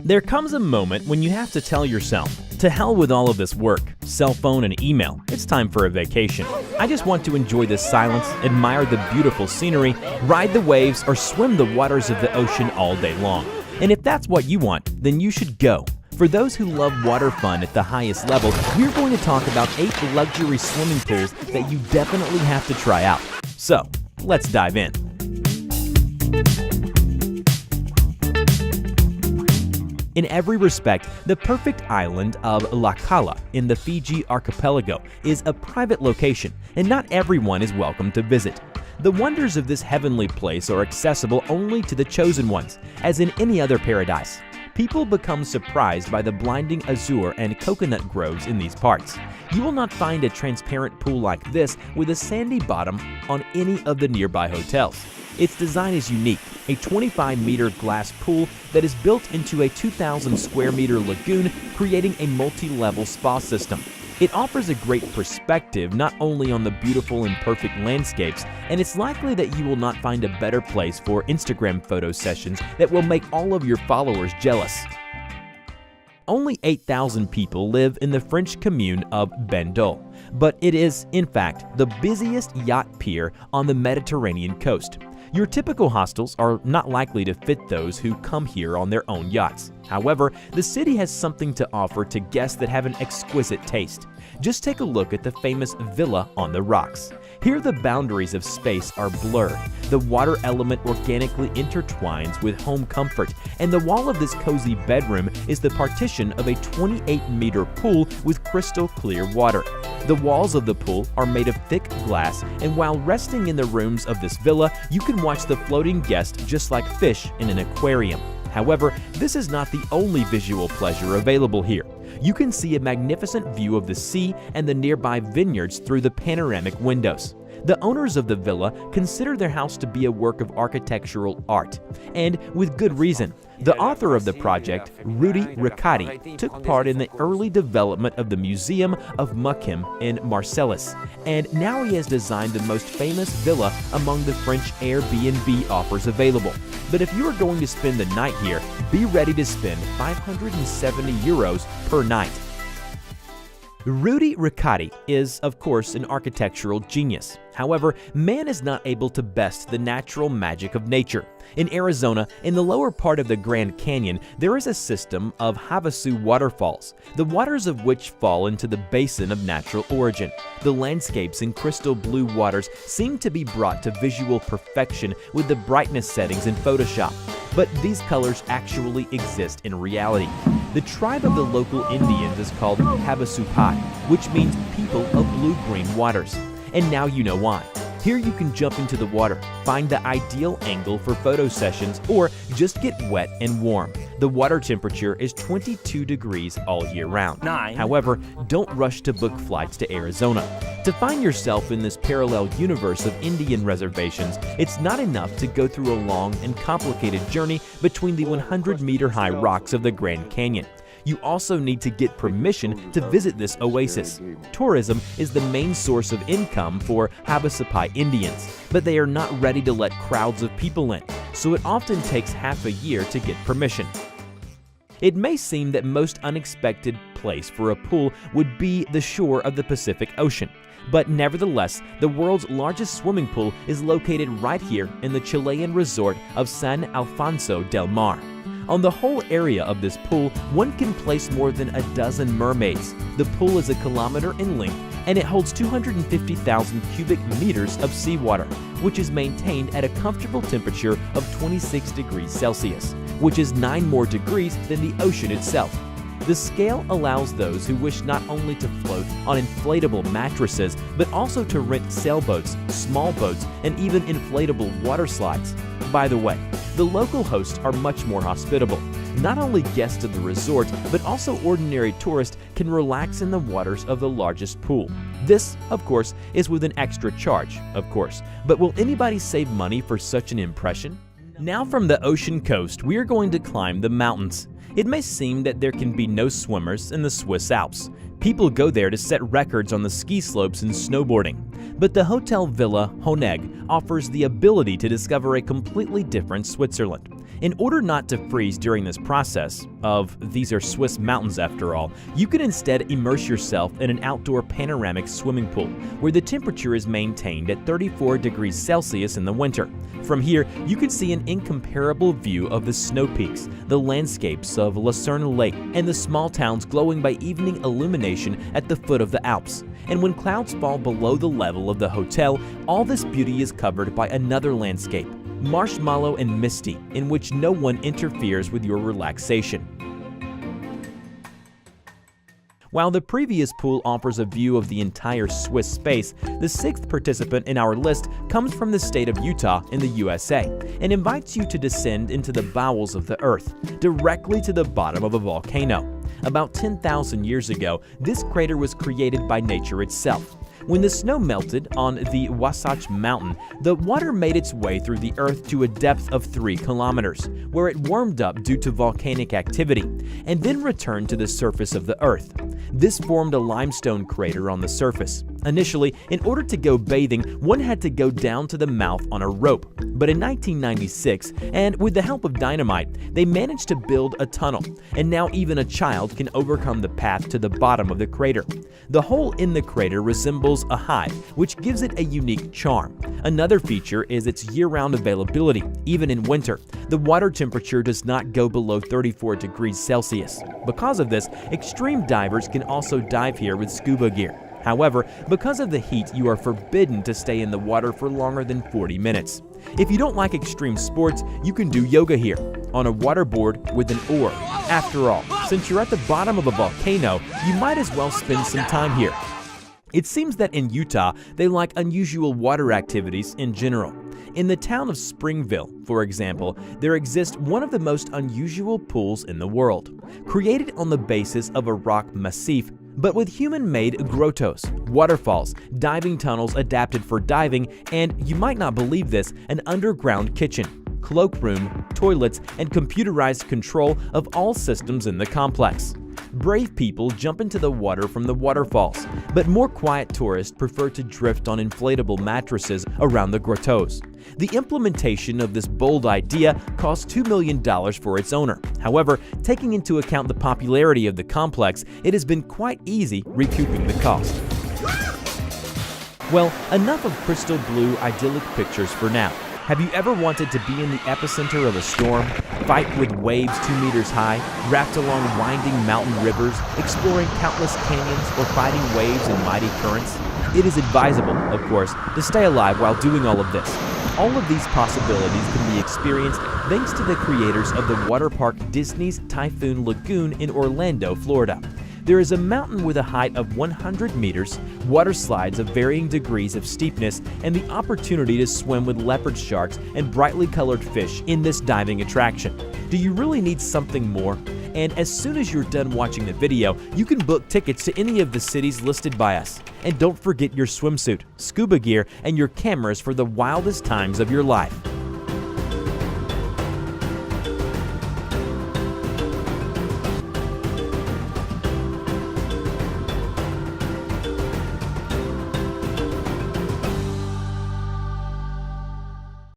There comes a moment when you have to tell yourself, to hell with all of this work, cell phone and email, it's time for a vacation. I just want to enjoy the silence, admire the beautiful scenery, ride the waves, or swim the waters of the ocean all day long. And if that's what you want, then you should go. For those who love water fun at the highest level, we're going to talk about 8 luxury swimming pools that you definitely have to try out. So, let's dive in. In every respect, the perfect island of La Cala in the Fiji archipelago is a private location, and not everyone is welcome to visit. The wonders of this heavenly place are accessible only to the chosen ones, as in any other paradise. People become surprised by the blinding azure and coconut groves in these parts. You will not find a transparent pool like this with a sandy bottom on any of the nearby hotels. Its design is unique, a 25-meter glass pool that is built into a 2,000 square meter lagoon, creating a multi-level spa system. It offers a great perspective not only on the beautiful and perfect landscapes, and it's likely that you will not find a better place for Instagram photo sessions that will make all of your followers jealous. Only 8,000 people live in the French commune of Bandol, but it is, in fact, the busiest yacht pier on the Mediterranean coast. Your typical hostels are not likely to fit those who come here on their own yachts. However, the city has something to offer to guests that have an exquisite taste. Just take a look at the famous Villa on the Rocks. Here the boundaries of space are blurred. The water element organically intertwines with home comfort, and the wall of this cozy bedroom is the partition of a 28-meter pool with crystal clear water. The walls of the pool are made of thick glass, and while resting in the rooms of this villa, you can watch the floating guests just like fish in an aquarium. However, this is not the only visual pleasure available here. You can see a magnificent view of the sea and the nearby vineyards through the panoramic windows. The owners of the villa consider their house to be a work of architectural art, and with good reason. The author of the project, Rudi Riccati, took part in the early development of the Museum of Mukim in Marseilles, and now he has designed the most famous villa among the French Airbnb offers available. But if you are going to spend the night here, be ready to spend 570 euros per night. Rudi Riccati is, of course, an architectural genius. However, man is not able to best the natural magic of nature. In Arizona, in the lower part of the Grand Canyon, there is a system of Havasu waterfalls, the waters of which fall into the basin of natural origin. The landscapes in crystal blue waters seem to be brought to visual perfection with the brightness settings in Photoshop. But these colors actually exist in reality. The tribe of the local Indians is called Havasupai, which means people of blue-green waters. And now you know why. Here you can jump into the water, find the ideal angle for photo sessions, or just get wet and warm. The water temperature is 22 degrees all year round. However, don't rush to book flights to Arizona. To find yourself in this parallel universe of Indian reservations, it's not enough to go through a long and complicated journey between the 100-meter-high rocks of the Grand Canyon. You also need to get permission to visit this oasis. Tourism is the main source of income for Havasupai Indians, but they are not ready to let crowds of people in, so it often takes half a year to get permission. It may seem that most unexpected place for a pool would be the shore of the Pacific Ocean, but nevertheless, the world's largest swimming pool is located right here in the Chilean resort of San Alfonso del Mar. On the whole area of this pool, one can place more than a dozen mermaids. The pool is 1 kilometer in length, and it holds 250,000 cubic meters of seawater, which is maintained at a comfortable temperature of 26 degrees Celsius, which is 9 more degrees than the ocean itself. The scale allows those who wish not only to float on inflatable mattresses, but also to rent sailboats, small boats, and even inflatable water slides. By the way, the local hosts are much more hospitable. Not only guests of the resort, but also ordinary tourists can relax in the waters of the largest pool. This, of course, is with an extra charge, of course. But will anybody save money for such an impression? Now from the ocean coast, we are going to climb the mountains. It may seem that there can be no swimmers in the Swiss Alps. People go there to set records on the ski slopes and snowboarding. But the Hotel Villa Honegg offers the ability to discover a completely different Switzerland. In order not to freeze during this process these are Swiss mountains after all, you can instead immerse yourself in an outdoor panoramic swimming pool where the temperature is maintained at 34 degrees Celsius in the winter. From here, you can see an incomparable view of the snow peaks, the landscapes of Lucerne Lake, and the small towns glowing by evening illumination at the foot of the Alps. And when clouds fall below the level of the hotel, all this beauty is covered by another landscape, marshmallow and misty, in which no one interferes with your relaxation. While the previous pool offers a view of the entire Swiss space, the sixth participant in our list comes from the state of Utah in the USA and invites you to descend into the bowels of the earth, directly to the bottom of a volcano. About 10,000 years ago, this crater was created by nature itself. When the snow melted on the Wasatch Mountain, the water made its way through the earth to a depth of 3 kilometers, where it warmed up due to volcanic activity, and then returned to the surface of the earth. This formed a limestone crater on the surface. Initially, in order to go bathing, one had to go down to the mouth on a rope. But in 1996, and with the help of dynamite, they managed to build a tunnel, and now even a child can overcome the path to the bottom of the crater. The hole in the crater resembles a hive, which gives it a unique charm. Another feature is its year-round availability, even in winter. The water temperature does not go below 34 degrees Celsius. Because of this, extreme divers can also dive here with scuba gear. However, because of the heat, you are forbidden to stay in the water for longer than 40 minutes. If you don't like extreme sports, you can do yoga here, on a waterboard with an oar. After all, since you're at the bottom of a volcano, you might as well spend some time here. It seems that in Utah, they like unusual water activities in general. In the town of Springville, for example, there exists one of the most unusual pools in the world, created on the basis of a rock massif, but with human-made grottos, waterfalls, diving tunnels adapted for diving, and, you might not believe this, an underground kitchen, cloakroom, toilets, and computerized control of all systems in the complex. Brave people jump into the water from the waterfalls, but more quiet tourists prefer to drift on inflatable mattresses around the grottos. The implementation of this bold idea cost $2 million for its owner. However, taking into account the popularity of the complex, it has been quite easy recouping the cost. Well, enough of crystal blue idyllic pictures for now. Have you ever wanted to be in the epicenter of a storm, fight with waves 2 meters high, raft along winding mountain rivers, exploring countless canyons, or fighting waves in mighty currents? It is advisable, of course, to stay alive while doing all of this. All of these possibilities can be experienced thanks to the creators of the water park Disney's Typhoon Lagoon in Orlando, Florida. There is a mountain with a height of 100 meters, water slides of varying degrees of steepness, and the opportunity to swim with leopard sharks and brightly colored fish in this diving attraction. Do you really need something more? And as soon as you're done watching the video, you can book tickets to any of the cities listed by us. And don't forget your swimsuit, scuba gear, and your cameras for the wildest times of your life.